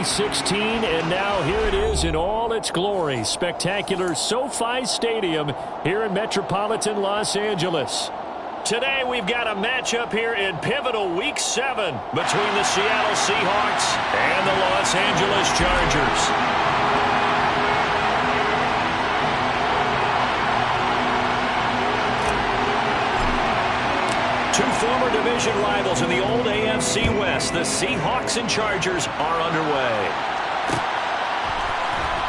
2016, and now here it is in all its glory. Spectacular SoFi Stadium here in metropolitan Los Angeles. Today we've got a matchup here in pivotal Week 7 between the Seattle Seahawks and the Los Angeles Chargers. Two former division rivals in the old AFC West, the Seahawks and Chargers, are underway.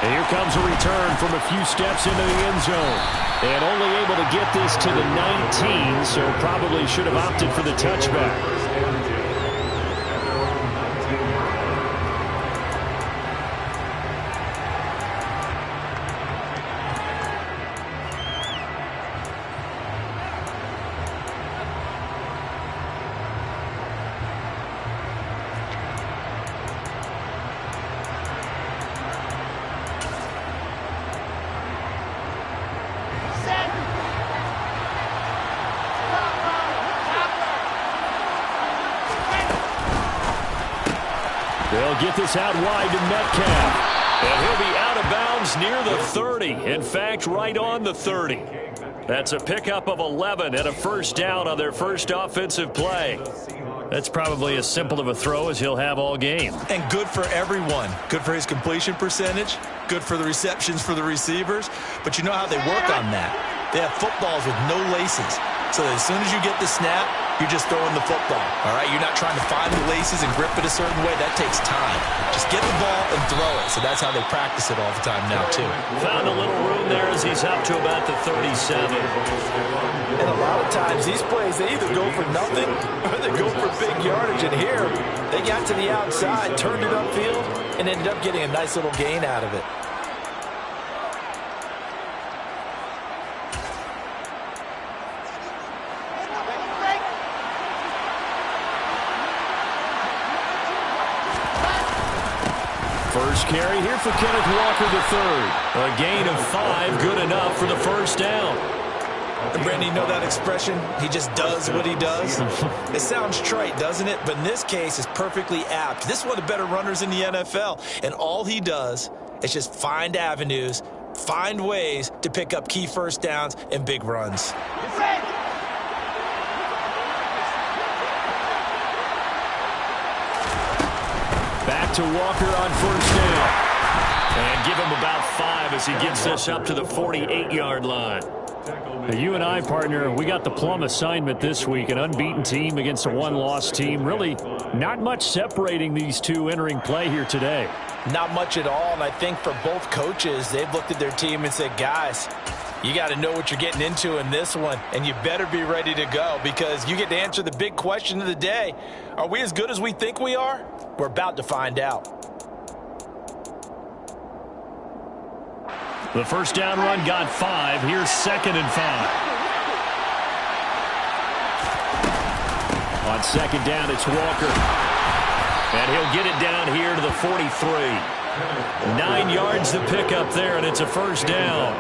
And here comes a return from a few steps into the end zone. And only able to get this to the 19, so probably should have opted for the touchback. They'll get this out wide to Metcalf. And he'll be out of bounds near the 30. In fact, right on the 30. That's a pickup of 11 and a first down on their first offensive play. That's probably as simple of a throw as he'll have all game. And good for everyone. Good for his completion percentage. Good for the receptions for the receivers. But you know how they work on that. They have footballs with no laces. So that as soon as you get the snap, you're just throwing the football. All right, you're not trying to find the laces and grip it a certain way. That takes time. Just get the ball and throw it. So that's how they practice it all the time now, too. Found a little room there as he's up to about the 37. And a lot of times these plays, they either go for nothing or they go for big yardage. And here, they got to the outside, turned it upfield, and ended up getting a nice little gain out of it. First carry here for Kenneth Walker III. A gain of 5, good enough for the first down. And Brandon, you know that expression? He just does what he does. It sounds trite, doesn't it? But in this case, it's perfectly apt. This is one of the better runners in the NFL. And all he does is just find avenues, find ways to pick up key first downs and big runs. Back to Walker on first down. And give him about 5 as he gets this up to the 48-yard line. Now, you and I, partner, we got the plum assignment this week. An unbeaten team against a one-loss team. Really not much separating these two entering play here today. Not much at all, and I think for both coaches, they've looked at their team and said, guys, you got to know what you're getting into in this one, and you better be ready to go because you get to answer the big question of the day. Are we as good as we think we are? We're about to find out. The first down run got 5. Here's 2nd and 5. On second down, it's Walker. And he'll get it down here to the 43. 9 yards to pick up there, and it's a first down.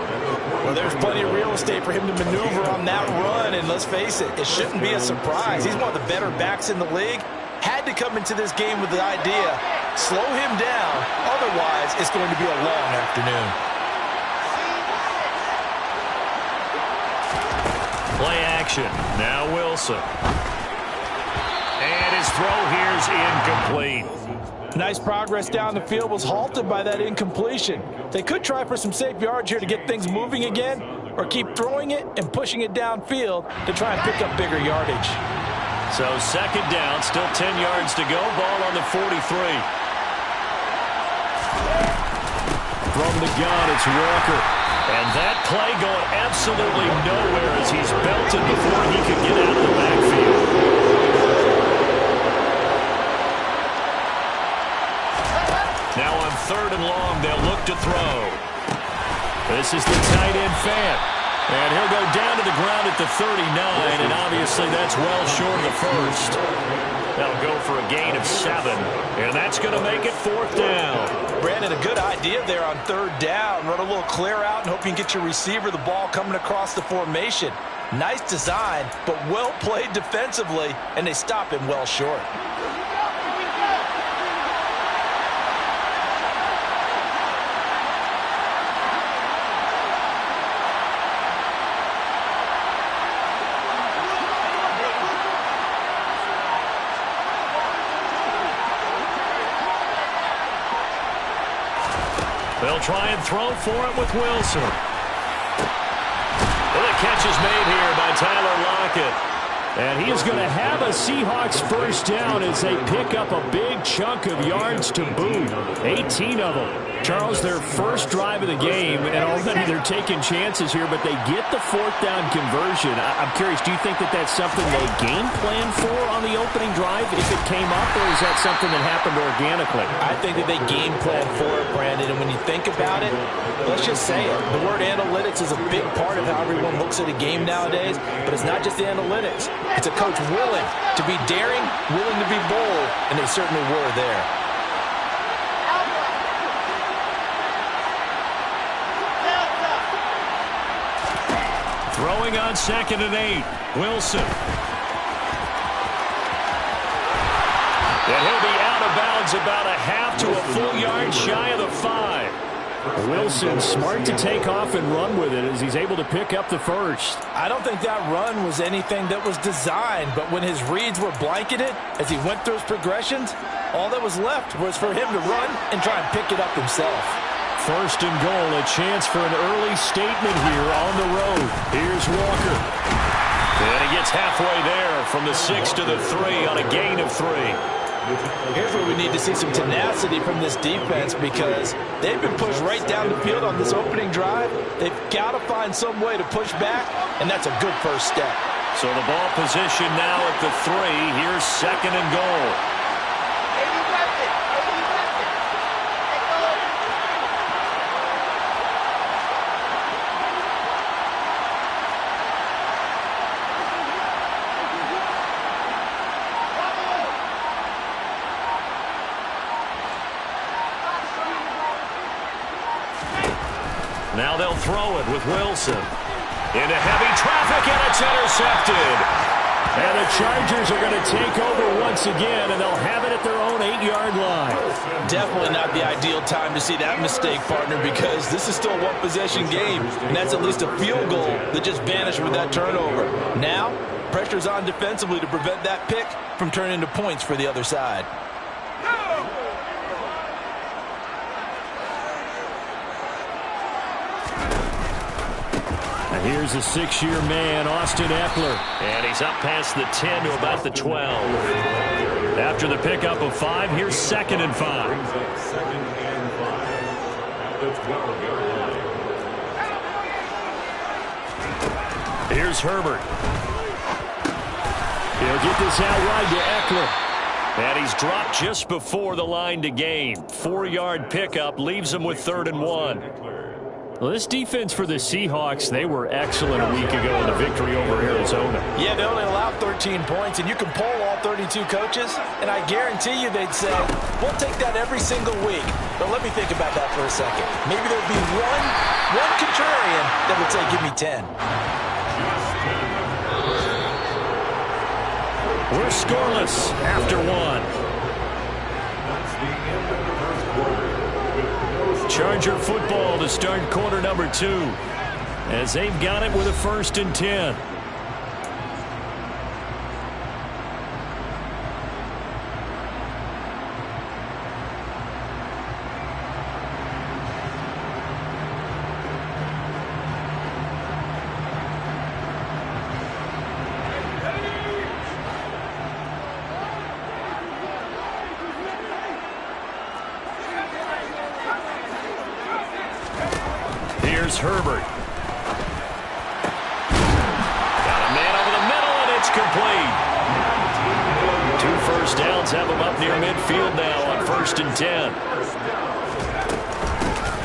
Well, there's plenty of real estate for him to maneuver on that run, and let's face it, it shouldn't be a surprise. He's one of the better backs in the league. Had to come into this game with the idea, slow him down, otherwise it's going to be a long afternoon. Play action. Now Wilson. And his throw here's incomplete. Nice progress down the field was halted by that incompletion. They could try for some safe yards here to get things moving again, or keep throwing it and pushing it downfield to try and pick up bigger yardage. So second down, still 10 yards to go. Ball on the 43. From the gun, it's Walker. And that play going absolutely nowhere as he's belted before he could get out of the backfield. Now on 3rd and long, they'll look to throw. This is the tight end Fant. And he'll go down to the ground at the 39, and obviously that's well short of the first. That'll go for a gain of 7, and that's going to make it 4th down. Brandon, a good idea there on 3rd down. Run a little clear out and hope you can get your receiver the ball coming across the formation. Nice design, but well played defensively, and they stop him well short. They'll try and throw for it with Wilson. And the catch is made here by Tyler Lockett. And he is going to have a Seahawks first down as they pick up a big chunk of yards to boot. 18 of them. Charles, their first drive of the game, and already they're taking chances here, but they get the fourth down conversion. I'm curious, do you think that that's something they game plan for on the opening drive if it came up, or is that something that happened organically? I think that they game plan for it, Brandon, and when you think about it, let's just say it. The word analytics is a big part of how everyone looks at a game nowadays, but it's not just the analytics. It's a coach willing to be daring, willing to be bold, and they certainly were there. Throwing on 2nd and 8. Wilson. And he'll be out of bounds about a half to a full yard shy of the 5. Wilson smart to take off and run with it as he's able to pick up the first. I don't think that run was anything that was designed, but when his reads were blanketed as he went through his progressions, all that was left was for him to run and try and pick it up himself. First and goal, a chance for an early statement here on the road. Here's Walker. And he gets halfway there from the 6 to the 3 on a gain of 3. Here's where we need to see some tenacity from this defense because they've been pushed right down the field on this opening drive. They've got to find some way to push back, and that's a good first step. So the ball position now at the 3. Here's 2nd and goal. Now they'll throw it with Wilson. Into heavy traffic, and it's intercepted. And the Chargers are going to take over once again, and they'll have it at their own 8-yard line. Definitely not the ideal time to see that mistake, partner, because this is still a one-possession game, and that's at least a field goal that just vanished with that turnover. Now, pressure's on defensively to prevent that pick from turning into points for the other side. Here's a 6-year man, Austin Ekeler. And he's up past the 10 to about the 12. After the pickup of 5, here's 2nd and 5. Here's Herbert. He'll get this out wide to Ekeler. And he's dropped just before the line to gain. 4-yard pickup leaves him with 3rd and 1. Well, this defense for the Seahawks, they were excellent a week ago in the victory over Arizona. Yeah, they only allowed 13 points, and you can poll all 32 coaches, and I guarantee you they'd say, we'll take that every single week. But let me think about that for a second. Maybe there'd be one contrarian that would say, give me 10. We're scoreless after 1. Charger football to start quarter number 2 as they've got it with a 1st and 10. Herbert. Got a man over the middle, and it's complete. 2 first downs have him up near midfield now on 1st and 10.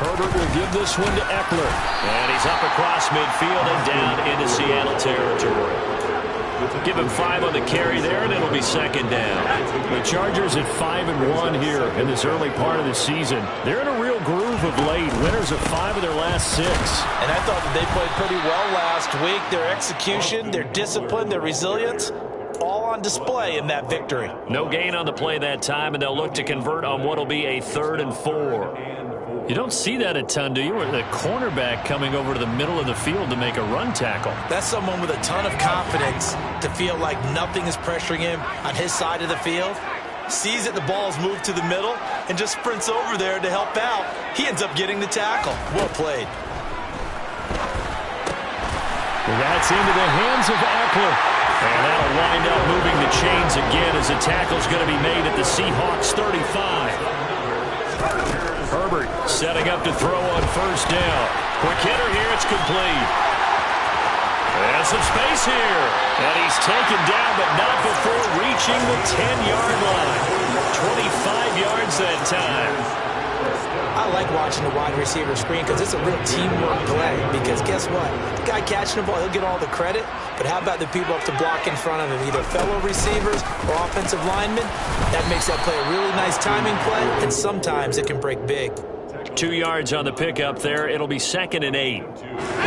Herbert will give this one to Ekeler. And he's up across midfield and down into Seattle territory. Give him 5 on the carry there, and it'll be 2nd down. The Chargers at 5-1 here in this early part of the season. They're in a real groove of late. Winners of 5 of their last 6. And I thought that they played pretty well last week. Their execution, their discipline, their resilience, all on display in that victory. No gain on the play that time, and they'll look to convert on what will be a 3rd and 4. You don't see that a ton, do you? Or the cornerback coming over to the middle of the field to make a run tackle. That's someone with a ton of confidence to feel like nothing is pressuring him on his side of the field. sees that the ball's moved to the middle, and just sprints over there to help out. He ends up getting the tackle. Well played. That's into the hands of Eckler. And that'll wind up moving the chains again as the tackle's going to be made at the Seahawks 35. Herbert setting up to throw on first down. Quick hitter here, it's complete. And some space here. And he's taken down, but not before reaching the 10-yard line. 25 yards that time. I like watching the wide receiver screen because it's a real teamwork play. Because guess what? The guy catching the ball, he'll get all the credit. But how about the people up to block in front of him, either fellow receivers or offensive linemen? That makes that play a really nice timing play, and sometimes it can break big. 2 yards on the pickup there. It'll be 2nd and 8.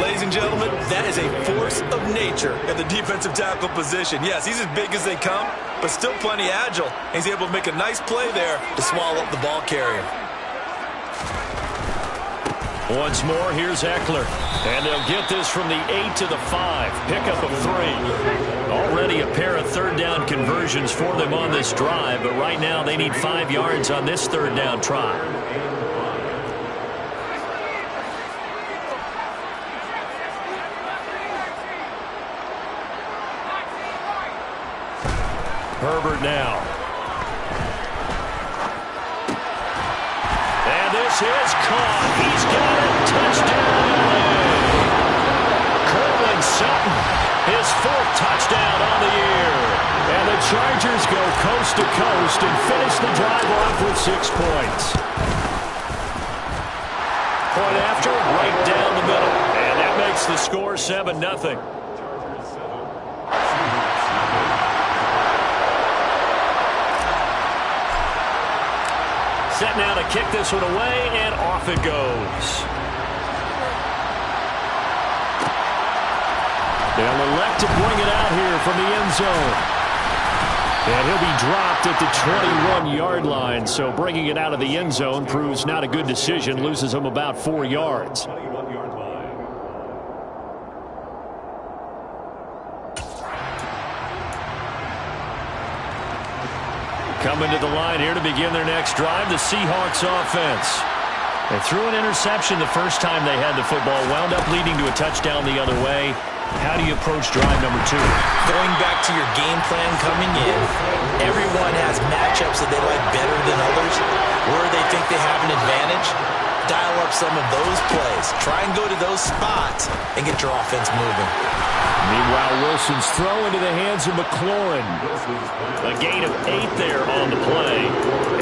Ladies and gentlemen, that is a force of nature at the defensive tackle position. Yes, he's as big as they come, but still plenty agile. He's able to make a nice play there to swallow up the ball carrier. Once more, here's Eckler. And they'll get this from the 8 to the 5. Pickup of 3. Already a pair of third-down conversions for them on this drive, but right now they need 5 yards on this third-down try. Herbert now. And this is caught. He's got it. Touchdown, LA. Courtland Sutton, his 4th touchdown on the year. And the Chargers go coast to coast and finish the drive off with 6 points. Point after, right down the middle. And that makes the score 7-0. Set now to kick this one away, and off it goes. They'll elect to bring it out here from the end zone. And he'll be dropped at the 21-yard line, so bringing it out of the end zone proves not a good decision, loses him about 4 yards. Coming to the line here to begin their next drive, the Seahawks offense. They threw an interception the first time they had the football, wound up leading to a touchdown the other way. How do you approach drive number 2? Going back to your game plan coming in, everyone has matchups that they like better than others. Where they think they have an advantage, dial up some of those plays. Try and go to those spots and get your offense moving. Meanwhile, Wilson's throw into the hands of McLaurin. A gain of 8 there on the play.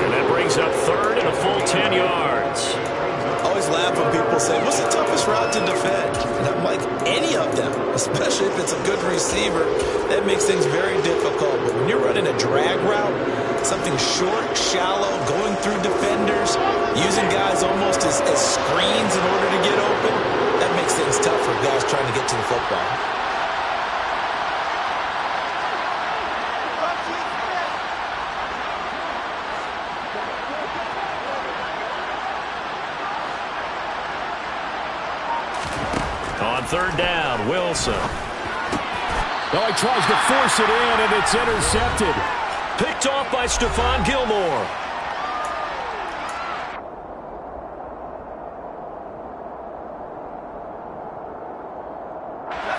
And that brings up 3rd and a full 10 yards. I always laugh when people say, what's the toughest route to defend? And I'm like, any of them, especially if it's a good receiver. That makes things very difficult. But when you're running a drag route, something short, shallow, going through defenders, using guys almost as screens in order to get open, that makes things tough for guys trying to get to the football. On 3rd down, Wilson. Oh, he tries to force it in, and it's intercepted. Picked off by Stephon Gilmore.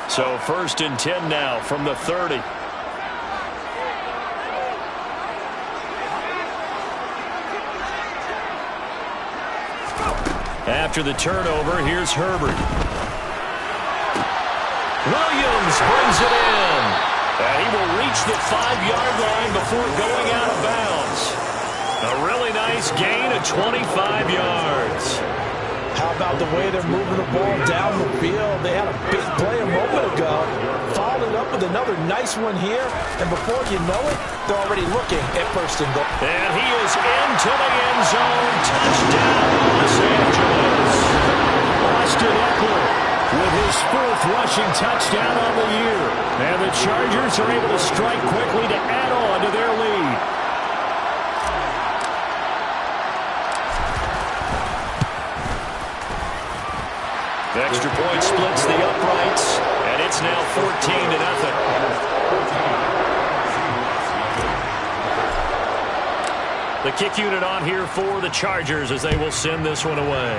So 1st and 10 now from the 30. After the turnover, here's Herbert. Williams brings it in. And he will reach the 5-yard line before going out of bounds. A really nice gain of 25 yards. How about the way they're moving the ball down the field? They had a big play a moment ago. Followed up with another nice one here. And before you know it, they're already looking at 1st and goal. And he is into the end zone. Touchdown, Los Angeles. Austin Eckler with his 4th rushing touchdown on the year. And the Chargers are able to strike quickly to add on to their lead. The extra point splits the uprights, and it's now 14-0. The kick unit on here for the Chargers as they will send this one away.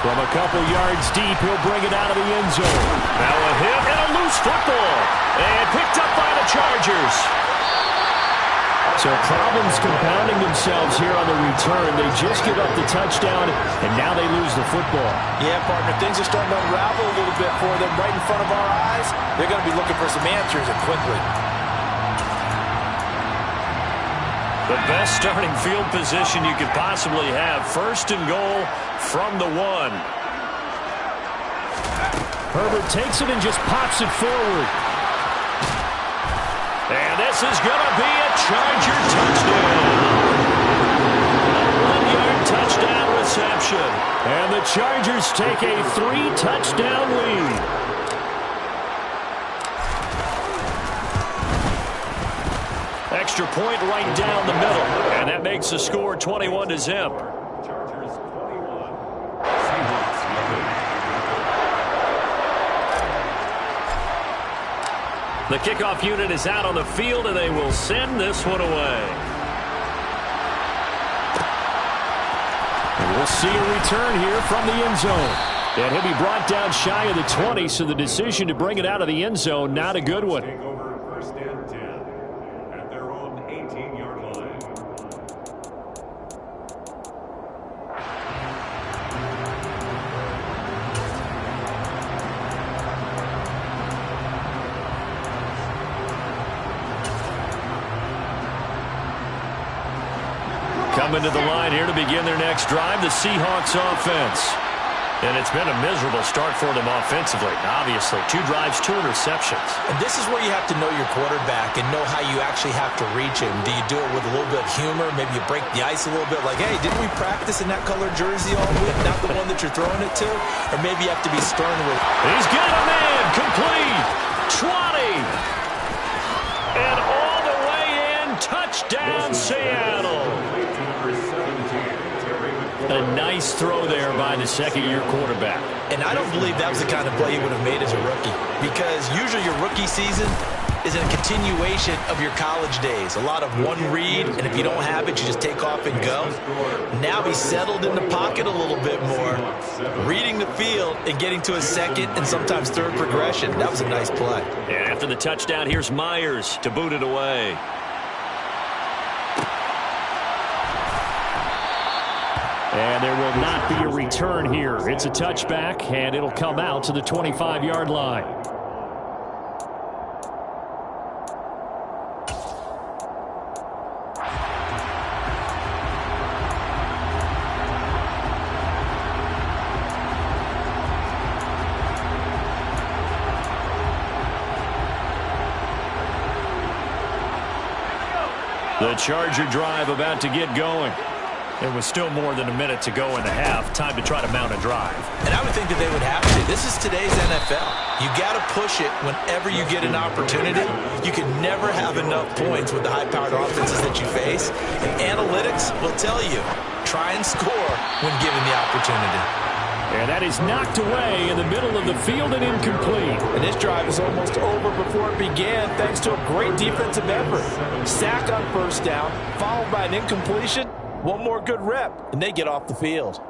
From a couple yards deep, he'll bring it out of the end zone. Now a hit and a loose football. And picked up by the Chargers. So problems compounding themselves here on the return. They just give up the touchdown, and now they lose the football. Yeah, partner, things are starting to unravel a little bit for them right in front of our eyes. They're going to be looking for some answers and quickly. The best starting field position you could possibly have. First and goal from the 1. Herbert takes it and just pops it forward. And this is going to be a Charger touchdown. A 1-yard touchdown reception. And the Chargers take a 3-touchdown lead. Extra point right down the middle. And that makes the score 21-0. The kickoff unit is out on the field, and they will send this one away. And we'll see a return here from the end zone. And he'll be brought down shy of the 20, so the decision to bring it out of the end zone, not a good one. Take over first and 10 at their own 18-yard line. Coming to the line here to begin their next drive, the Seahawks offense. And it's been a miserable start for them offensively. Obviously, 2 drives, 2 interceptions. And this is where you have to know your quarterback and know how you actually have to reach him. Do you do it with a little bit of humor? Maybe you break the ice a little bit like, hey, didn't we practice in that colored jersey all week? Not the one that you're throwing it to? Or maybe you have to be stern with it. He's got a man. Complete. 20. And all the way in. Touchdown, Seattle. A nice throw there by the second-year quarterback. And I don't believe that was the kind of play he would have made as a rookie. Because usually your rookie season is a continuation of your college days. A lot of one read, and if you don't have it, you just take off and go. Now he's settled in the pocket a little bit more, reading the field and getting to a second and sometimes third progression. That was a nice play. And after the touchdown, here's Myers to boot it away. And there will not be a return here. It's a touchback, and it'll come out to the 25-yard line. The Charger drive about to get going. There was still more than a minute to go in the half. Time to try to mount a drive. And I would think that they would have to. This is today's NFL. You got to push it whenever you get an opportunity. You can never have enough points with the high-powered offenses that you face. And analytics will tell you, try and score when given the opportunity. And that is knocked away in the middle of the field and incomplete. And this drive is almost over before it began thanks to a great defensive effort. Sack on first down, followed by an incompletion. One more good rep, and they get off the field.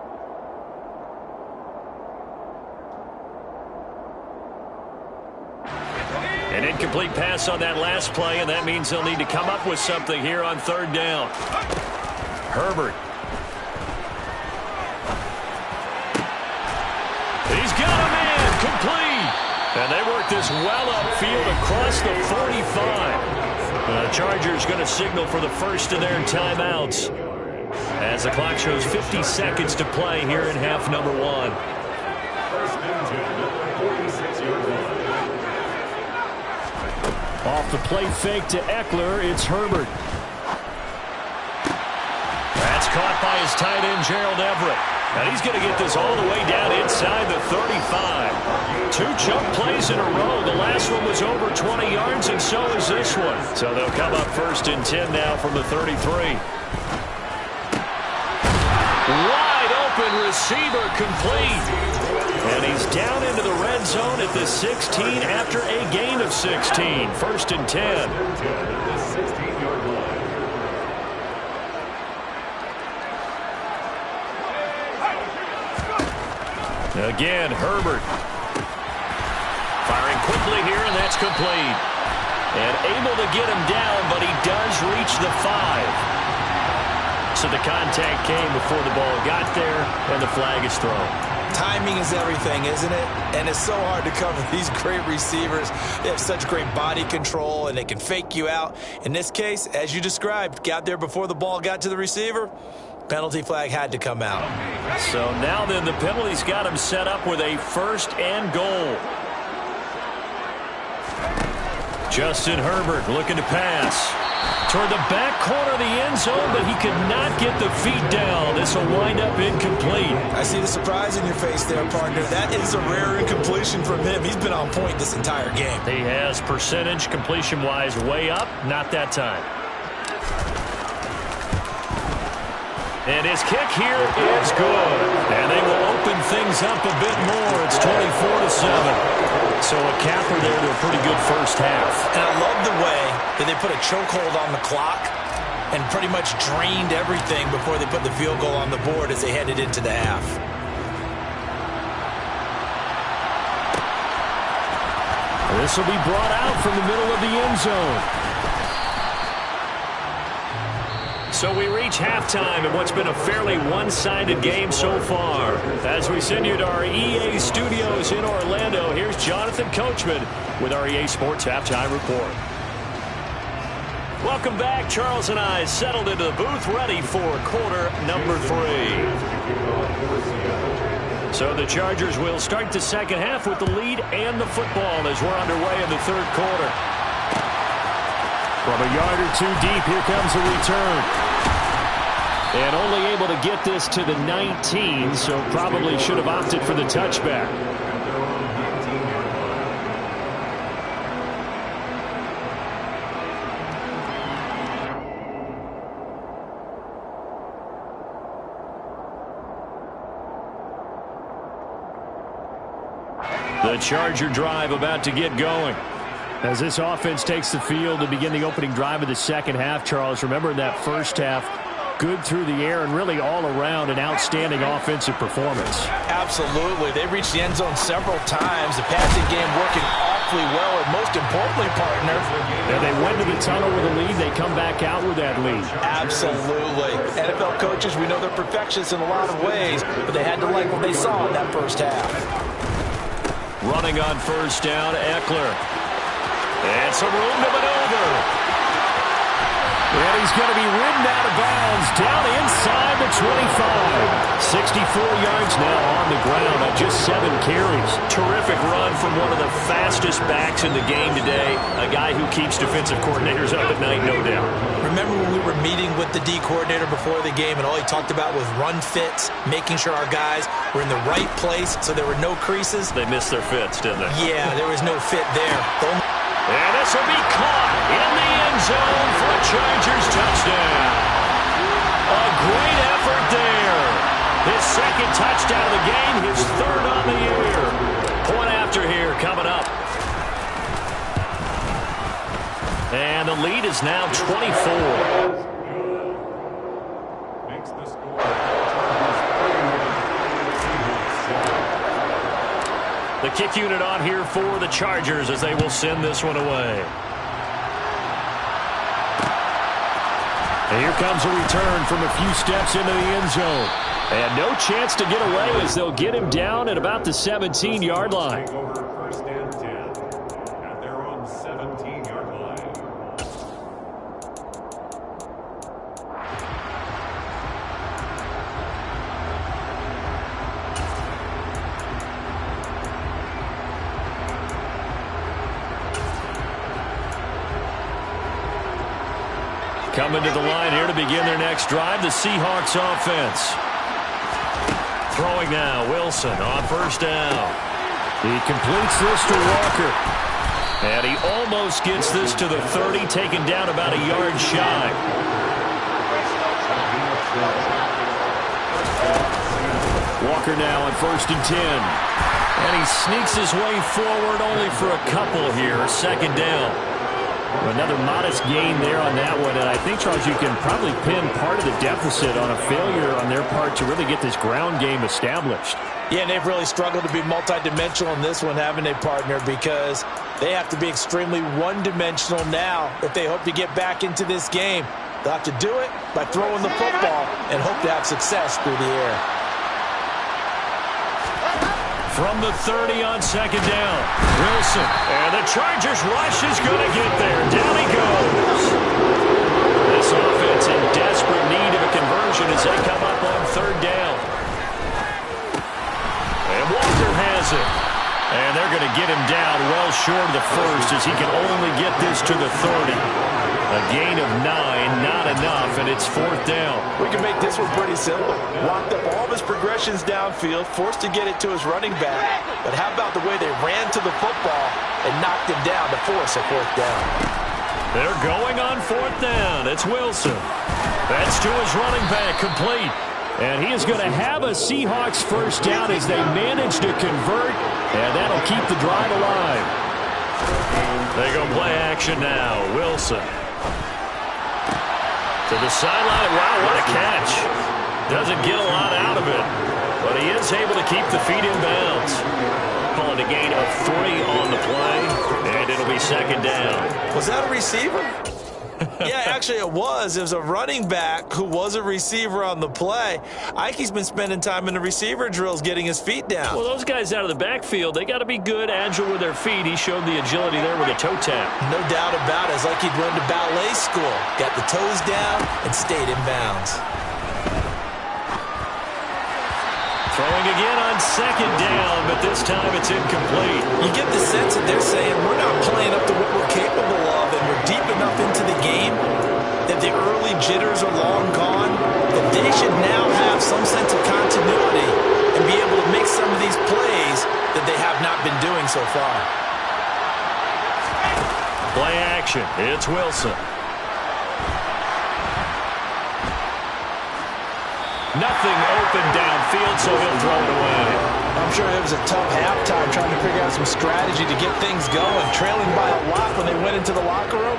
An incomplete pass on that last play, and that means they'll need to come up with something here on third down. Herbert. He's got a man, complete. And they work this well upfield across the 45. The Chargers going to signal for the first of their timeouts, as the clock shows 50 seconds to play here in half number 1. Off the play fake to Eckler, it's Herbert. That's caught by his tight end, Gerald Everett. And he's going to get this all the way down inside the 35. 2 chunk plays in a row. The last one was over 20 yards, and so is this one. So they'll come up first and 10 now from the 33. Wide open receiver complete. And he's down into the red zone at the 16 after a gain of 16. First and 10. Again, Herbert. Firing quickly here, and that's complete. And able to get him down, but he does reach the 5. So the contact came before the ball got there, and the flag is thrown. Timing is everything, isn't it? And it's so hard to cover these great receivers. They have such great body control, and they can fake you out. In this case, as you described, got there before the ball got to the receiver. Penalty flag had to come out. So now then, the penalty's got him set up with a 1st and goal. Justin Herbert looking to pass toward the back corner of the end zone, but he could not get the feet down. This will wind up incomplete. I see the surprise in your face there, partner. That is a rare incompletion from him. He's been on point this entire game. He has percentage completion-wise way up. Not that time. And his kick here is good. And they will open things up a bit more. It's 24-7. So a capper there to a pretty good first half. And I love the way that they put a chokehold on the clock and pretty much drained everything before they put the field goal on the board as they headed into the half. This will be brought out from the middle of the end zone. So we reach halftime in what's been a fairly one-sided game so far. As we send you to our EA studios in Orlando, here's Jonathan Coachman with our EA Sports Halftime Report. Welcome back. Charles and I settled into the booth ready for quarter number 3. So the Chargers will start the second half with the lead and the football as we're underway in the third quarter. From a yard or two deep, here comes a return. And only able to get this to the 19, so probably should have opted for the touchback. The Charger drive about to get going. As this offense takes the field to begin the opening drive of the second half, Charles, remember in that first half, good through the air and really all around an outstanding offensive performance. Absolutely. They reached the end zone several times. The passing game working awfully well, and most importantly, partner. And they went to the tunnel with a lead. They come back out with that lead. Absolutely. NFL coaches, we know they're perfectionists in a lot of ways, but they had to like what they saw in that first half. Running on first down, Eckler. And some room to maneuver. And he's going to be ridden out of bounds down inside the 25. 64 yards now on the ground on just 7 carries. Terrific run from one of the fastest backs in the game today. A guy who keeps defensive coordinators up at night, no doubt. Remember when we were meeting with the D coordinator before the game and all he talked about was run fits, making sure our guys were in the right place so there were no creases? They missed their fits, didn't they? Yeah, there was no fit there. And this will be caught in the end zone for a Chargers touchdown. A great effort there. His second touchdown of the game, his third on the year. Point after here coming up. And the lead is now 24. Makes the score. The kick unit on here for the Chargers as they will send this one away. And here comes a return from a few steps into the end zone. And no chance to get away as they'll get him down at about the 17-yard line. Take over first and 10 at their own 17-yard line. Coming to the line here to begin their next drive, the Seahawks offense. Throwing now, Wilson on first down. He completes this to Walker. And he almost gets this to the 30, taken down about a yard shy. Walker now on first and 10. And he sneaks his way forward only for a couple here, second down. Another modest gain there on that one, and I think, Charles, you can probably pin part of the deficit on a failure on their part to really get this ground game established. Yeah, and they've really struggled to be multidimensional in this one, haven't they, partner? Because they have to be extremely one-dimensional now if they hope to get back into this game. They'll have to do it by throwing the football and hope to have success through the air. From the 30 on second down, Wilson. And the Chargers rush is going to get there. Down he goes. This offense in desperate need of a conversion as they come up on third down. And Walker has it. And they're going to get him down well short of the first as he can only get this to the 30. A gain of 9, not enough, and it's fourth down. We can make this one pretty simple. Locked up all of his progressions downfield, forced to get it to his running back. But how about the way they ran to the football and knocked him down to force a fourth down? They're going on fourth down. It's Wilson. That's to his running back, complete. And he is going to have a Seahawks first down as they manage to convert, and that'll keep the drive alive. They go play action now. Wilson. To the sideline. Wow, what a catch. Doesn't get a lot out of it, but he is able to keep the feet in bounds. Calling a gain of 3 on the play, and it'll be second down. Was that a receiver? Yeah, actually it was. It was a running back who was a receiver on the play. Ike's been spending time in the receiver drills getting his feet down. Well, those guys out of the backfield, they got to be good, agile with their feet. He showed the agility there with a toe tap. No doubt about it. It's like he'd run to ballet school. Got the toes down and stayed in bounds. Throwing again on second down, but this time it's incomplete. You get the sense that they're saying we're not playing up to what we're capable of, and we're deep enough into the game that the early jitters are long gone, that they should now have some sense of continuity and be able to make some of these plays that they have not been doing so far. Play action. It's Wilson. Nothing open downfield, so he'll throw it away. I'm sure it was a tough halftime trying to figure out some strategy to get things going, trailing by a lot when they went into the locker room.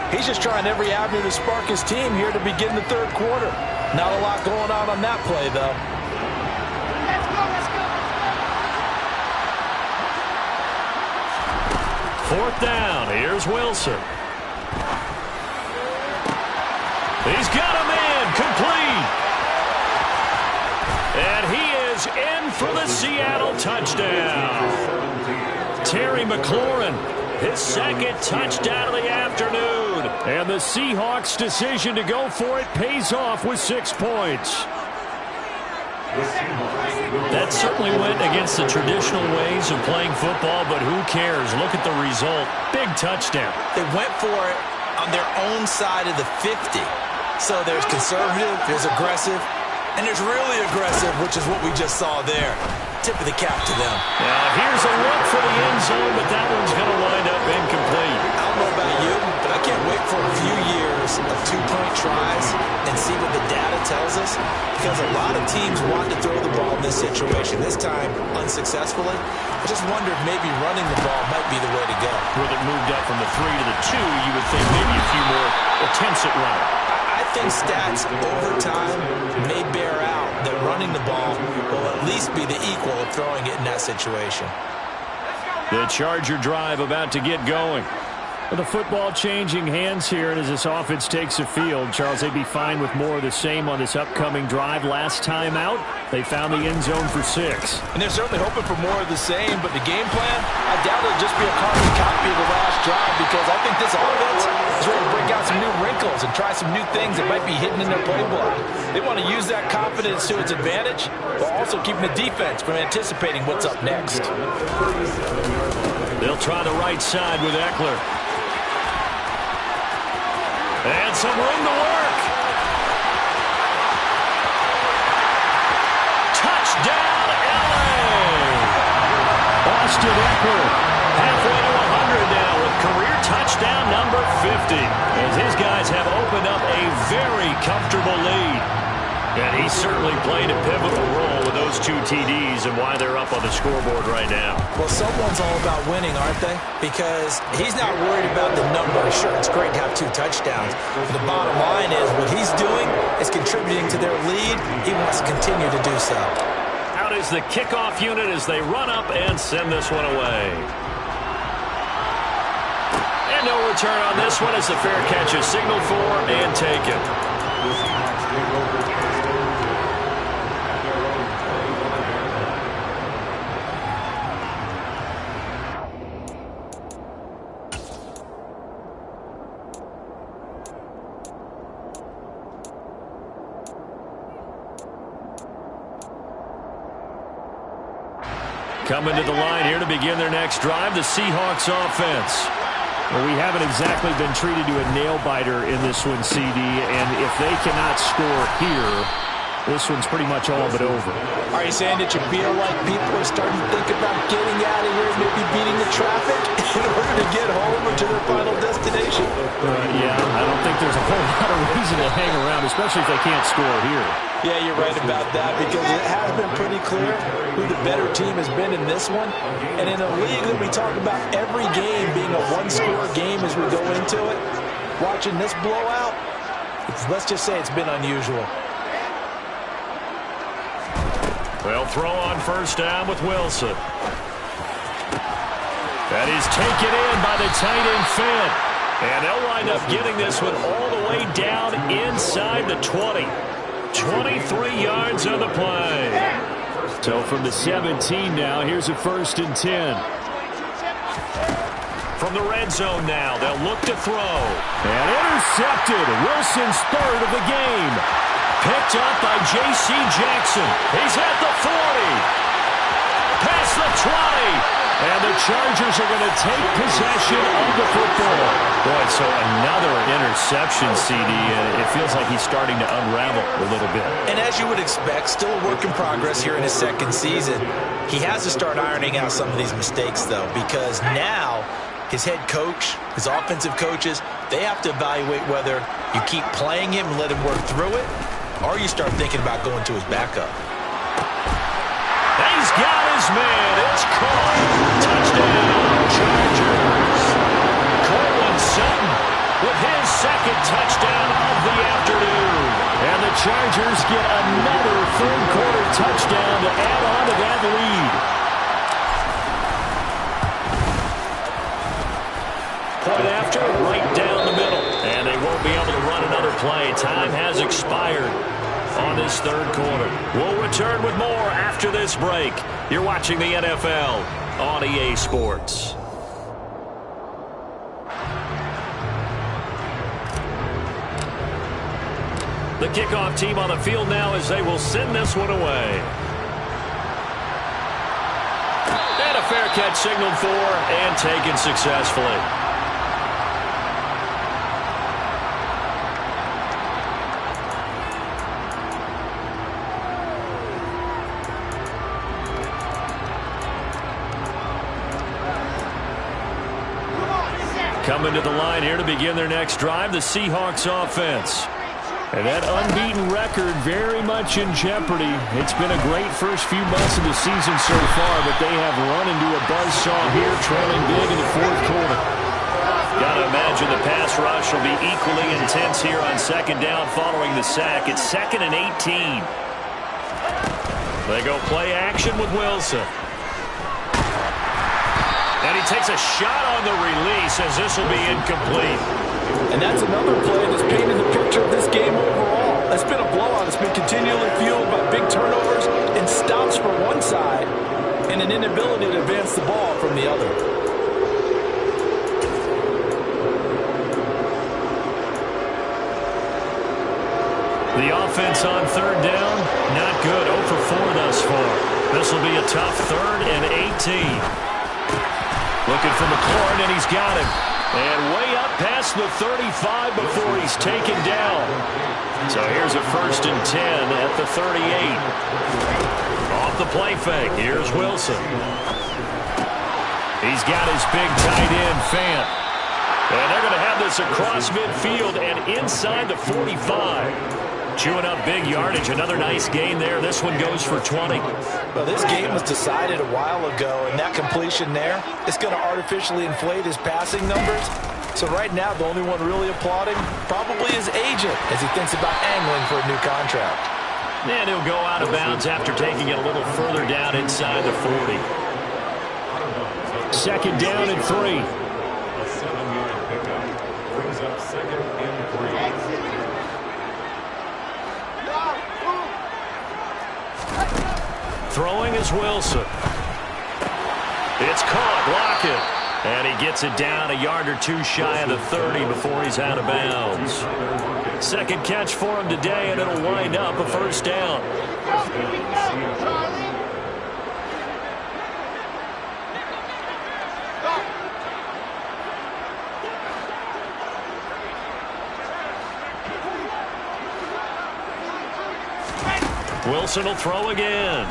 He's just trying every avenue to spark his team here to begin the third quarter. Not a lot going on that play, though. Fourth down. Here's Wilson. He's got a man. Complete. And he is in for the Seattle touchdown. Terry McLaurin, his second touchdown of the afternoon. And the Seahawks' decision to go for it pays off with 6 points. That certainly went against the traditional ways of playing football, but who cares? Look at the result. Big touchdown. They went for it on their own side of the 50. So there's conservative, there's aggressive, and there's really aggressive, which is what we just saw there. Tip of the cap to them. Now here's a look for the end zone, but that one's going to wind up incomplete. I don't know about you, but I can't wait for a few years of two-point tries and see what the data tells us, because a lot of teams want to throw the ball in this situation. This time, unsuccessfully. I just wonder if maybe running the ball might be the way to go. With it moved up from the 3 to the 2, you would think maybe a few more attempts at running. I think stats over time may bear out that running the ball will at least be the equal of throwing it in that situation. The Charger drive about to get going. Well, the football changing hands here, and as this offense takes the field, Charles, they'd be fine with more of the same on this upcoming drive. Last time out, they found the end zone for 6. And they're certainly hoping for more of the same, but the game plan, I doubt it'll just be a carbon copy of the last drive, because I think this offense is ready to break out some new wrinkles and try some new things that might be hidden in their playbook. They want to use that confidence to its advantage, while also keeping the defense from anticipating what's up next. They'll try the right side with Eckler. And some room to work. Touchdown, L.A. Austin Eckler halfway to 100 now with career touchdown number 50. As his guys have opened up a very comfortable lead. And he certainly played a pivotal role with those 2 TDs and why they're up on the scoreboard right now. Well, someone's all about winning, aren't they? Because he's not worried about the number. Sure, it's great to have 2 touchdowns. But the bottom line is what he's doing is contributing to their lead. He wants to continue to do so. Out is the kickoff unit as they run up and send this one away. And no return on this one as the fair catch is signaled for and taken. Coming to the line here to begin their next drive, the Seahawks offense. Well, we haven't exactly been treated to a nail-biter in this one, CD, and if they cannot score here, this one's pretty much all but over. Are you saying that you feel like people are starting to think about getting out of here, maybe beating the traffic in order to get home or to their final destination? Yeah, I don't think there's a whole lot of reason to hang around, especially if they can't score here. Yeah, you're right about that because it has been pretty clear who the better team has been in this one. And in a league that we talk about every game being a one-score game as we go into it, watching this blowout, let's just say it's been unusual. They'll throw on first down with Wilson. That is taken in by the tight end Fant. And they'll wind up getting this one all the way down inside the 20. 23 yards on the play. So from the 17 now, here's a 1st and 10. From the red zone now, they'll look to throw. And intercepted. Wilson's 3rd of the game. Picked up by J.C. Jackson. He's at the 40. Past the 20. And the Chargers are going to take possession of the football. Boy, so another interception, CD. It feels like he's starting to unravel a little bit. And as you would expect, still a work in progress here in his 2nd season. He has to start ironing out some of these mistakes, though, because now his head coach, his offensive coaches, they have to evaluate whether you keep playing him and let him work through it, or you start thinking about going to his backup. He's got his man. It's caught. Touchdown, Chargers. Cortland Sutton with his 2nd touchdown of the afternoon. And the Chargers get another 3rd-quarter touchdown to add on to that lead. Point after, right down the middle. And they won't be able to run another play. Time has expired on this 3rd quarter. We'll return with more after this break. You're watching the NFL on EA Sports. The kickoff team on the field now as they will send this one away. And a fair catch signaled for and taken successfully. Coming to the line here to begin their next drive, the Seahawks offense. And that unbeaten record very much in jeopardy. It's been a great first few months of the season so far, but they have run into a buzzsaw here, trailing big in the 4th quarter. Got to imagine the pass rush will be equally intense here on 2nd down following the sack. It's 2nd and 18. They go play action with Wilson. And he takes a shot on the release as this will be incomplete. And that's another play that's painted the picture of this game overall. It's been a blowout. It's been continually fueled by big turnovers and stops for one side and an inability to advance the ball from the other. The offense on 3rd down, not good. 0 for 4 thus far. This will be a tough 3rd and 18. Looking for McLaurin, and he's got him. And way up past the 35 before he's taken down. So here's a 1st and 10 at the 38. Off the play fake, here's Wilson. He's got his big tight end, Fant. And they're going to have this across midfield and inside the 45. Chewing up big yardage. Another nice gain there. This one goes for 20. Well, this game was decided a while ago, and that completion there is going to artificially inflate his passing numbers. So right now, the only one really applauding probably his agent as he thinks about angling for a new contract. And he'll go out of bounds after taking it a little further down inside the 40. Second down and 3. A 7-yard pickup brings up 2nd and 3. Throwing is Wilson. It's caught. Lockett. And he gets it down a yard or two shy of the 30 before he's out of bounds. Second catch for him today, and it'll wind up a first down. Wilson will throw again.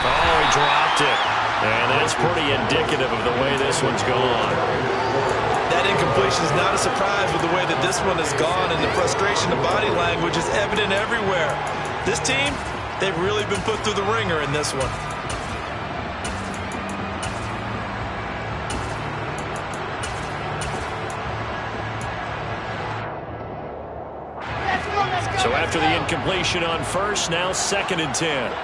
Oh, he dropped it. And that's pretty indicative of the way this one's gone. That incompletion is not a surprise with the way that this one has gone, and the frustration of body language is evident everywhere. This team, they've really been put through the ringer in this one. So after the incompletion on first, now 2nd and 10.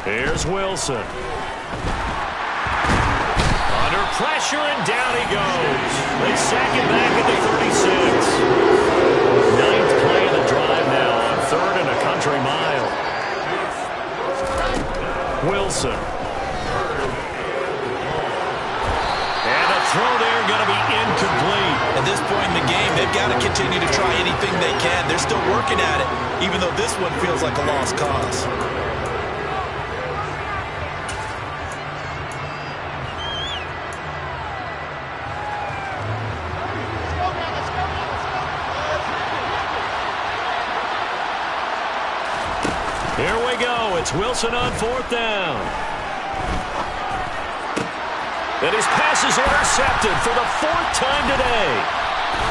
Here's Wilson. Under pressure, and down he goes. They sack him back at the 36. 9th play of the drive now on 3rd and a country mile. Wilson. And a throw there going to be incomplete. At this point in the game, they've got to continue to try anything they can. They're still working at it, even though this one feels like a lost cause. Here we go. It's Wilson on 4th down. And his pass is intercepted for the 4th time today.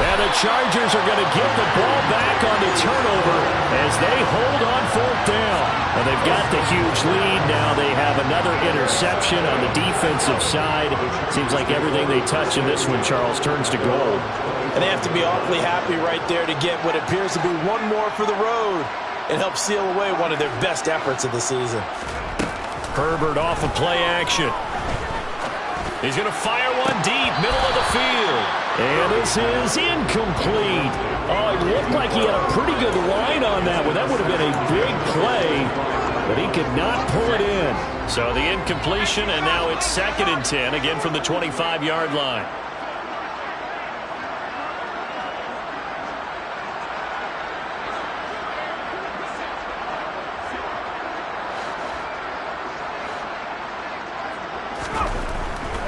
And the Chargers are going to get the ball back on the turnover as they hold on 4th down. And they've got the huge lead. Now they have another interception on the defensive side. Seems like everything they touch in this one, Charles, turns to gold. And they have to be awfully happy right there to get what appears to be one more for the road. It helps seal away one of their best efforts of the season. Herbert off of play action. He's going to fire one deep, middle of the field. And this is incomplete. Oh, it looked like he had a pretty good line on that one. That would have been a big play, but he could not pull it in. So the incompletion, and now it's 2nd and 10, again from the 25-yard line.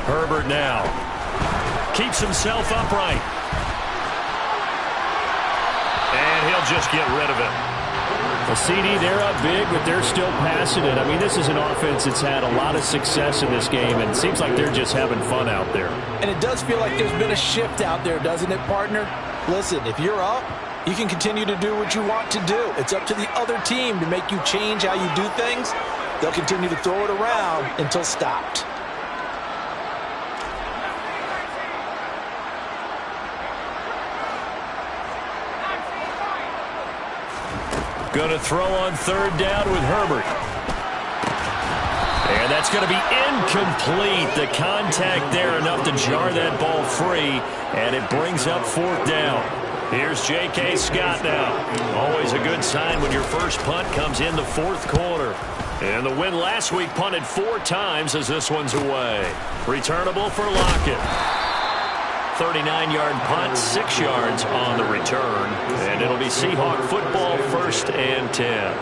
Herbert now keeps himself upright. And he'll just get rid of it. A CD, they're up big, but they're still passing it. I mean, this is an offense that's had a lot of success in this game, and it seems like they're just having fun out there. And it does feel like there's been a shift out there, doesn't it, partner? Listen, if you're up, you can continue to do what you want to do. It's up to the other team to make you change how you do things. They'll continue to throw it around until stopped. Going to throw on 3rd down with Herbert. And that's going to be incomplete. The contact there enough to jar that ball free, and it brings up 4th down. Here's J.K. Scott now. Always a good sign when your first punt comes in the 4th quarter. And the win last week punted 4 times as this one's away. Returnable for Lockett. 39-yard punt, 6 yards on the return. And it'll be Seahawk football, 1st and 10.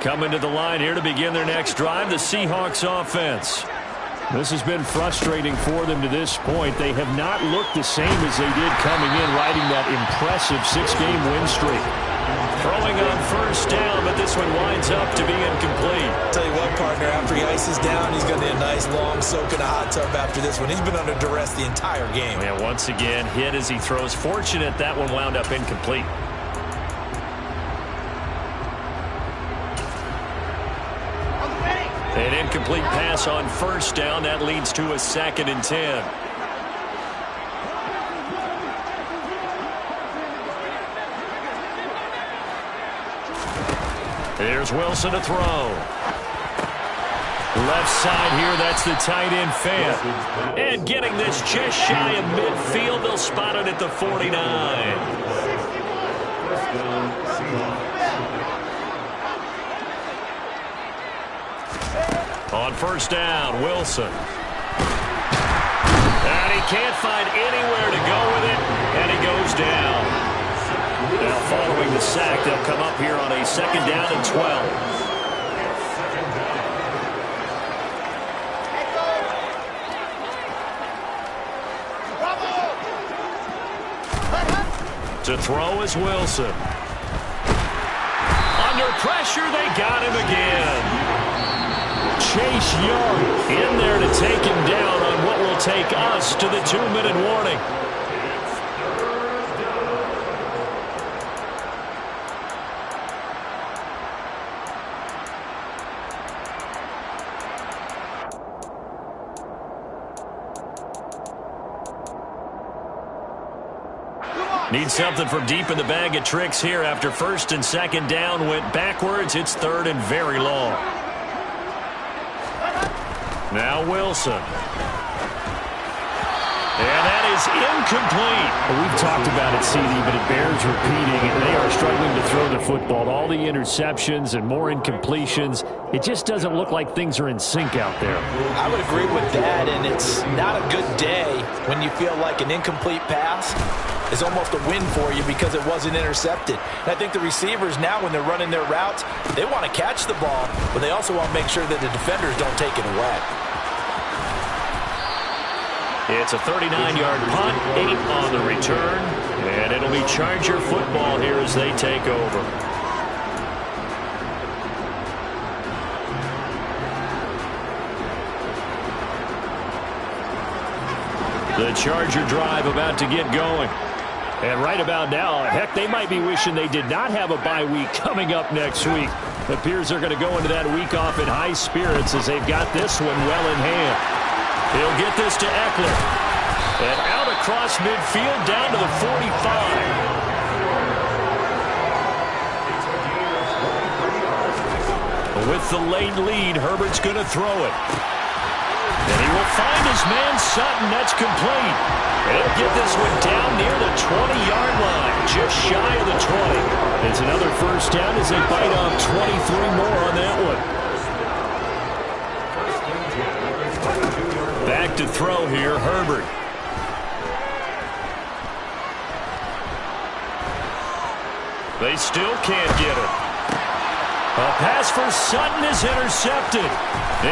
Coming to the line here to begin their next drive, the Seahawks offense. This has been frustrating for them to this point. They have not looked the same as they did coming in, riding that impressive 6-game win streak. Throwing on first down, but this one winds up to be incomplete. Tell you what, partner, after he ices down, he's going to need a nice long soak in a hot tub after this one. He's been under duress the entire game. Yeah, once again, hit as he throws. Fortunate that one wound up incomplete. An incomplete pass on first down. That leads to a 2nd and 10. Here's Wilson to throw. Left side here, that's the tight end Fant. And getting this just shy of midfield. They'll spot it at the 49. On first down, Wilson. And he can't find anywhere to go with it, and he goes down. Now following the sack, they'll come up here on a 2nd down and 12. To throw is Wilson. Under pressure, they got him again. Chase Young in there to take him down on what will take us to the 2-minute warning. Need something from deep in the bag of tricks here after 1st and 2nd down went backwards. It's 3rd and very long. Now Wilson. And that is incomplete. We've talked about it, CD, but it bears repeating. They are struggling to throw the football. All the interceptions and more incompletions. It just doesn't look like things are in sync out there. I would agree with that, and it's not a good day when you feel like an incomplete pass is almost a win for you because it wasn't intercepted. And I think the receivers now, when they're running their routes, they want to catch the ball, but they also want to make sure that the defenders don't take it away. It's a 39-yard punt, 8 on the return, and it'll be Charger football here as they take over. The Charger drive about to get going. And right about now, heck, they might be wishing they did not have a bye week coming up next week. It appears they're going to go into that week off in high spirits as they've got this one well in hand. He'll get this to Eckler. And out across midfield down to the 45. With the late lead, Herbert's going to throw it. And he will find his man Sutton. That's complete. And he'll get this one down near the 20-yard line, just shy of the 20. It's another first down as they bite off 23 more on that one. Back to throw here, Herbert. They still can't get it. A pass for Sutton is intercepted.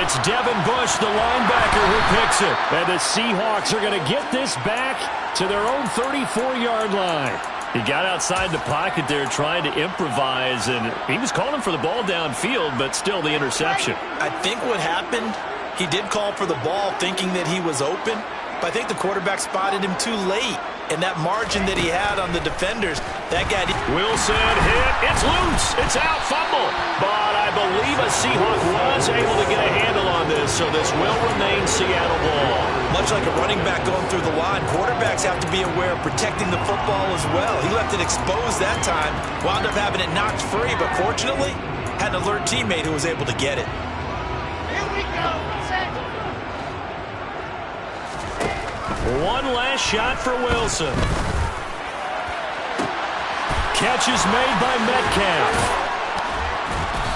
It's Devin Bush, the linebacker, who picks it. And the Seahawks are going to get this back to their own 34-yard line. He got outside the pocket there trying to improvise, and he was calling for the ball downfield, but still the interception. I think what happened, he did call for the ball thinking that he was open, but I think the quarterback spotted him too late. And that margin that he had on the defenders, that guy... Wilson hit. It's loose. It's out. Fumble. But I believe a Seahawk was able to get a handle on this, so this will remain Seattle ball. Much like a running back going through the line, quarterbacks have to be aware of protecting the football as well. He left it exposed that time, wound up having it knocked free, but fortunately, had an alert teammate who was able to get it. Here we go. One last shot for Wilson. Catch is made by Metcalf.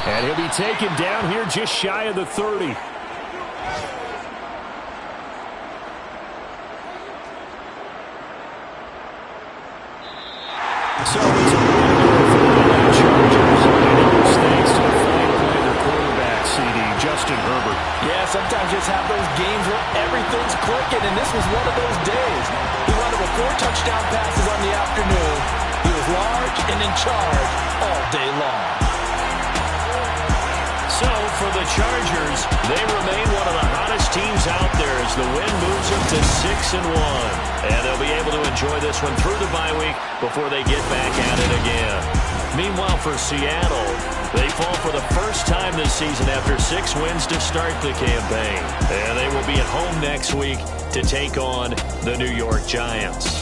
And he'll be taken down here just shy of the 30. So it's a win for the Chargers. And it was thanks to the fine play and in charge all day long. So for the Chargers, they remain one of the hottest teams out there as the win moves them to 6-1. And they'll be able to enjoy this one through the bye week before they get back at it again. Meanwhile, for Seattle, they fall for the first time this season after 6 wins to start the campaign. And they will be at home next week to take on the New York Giants.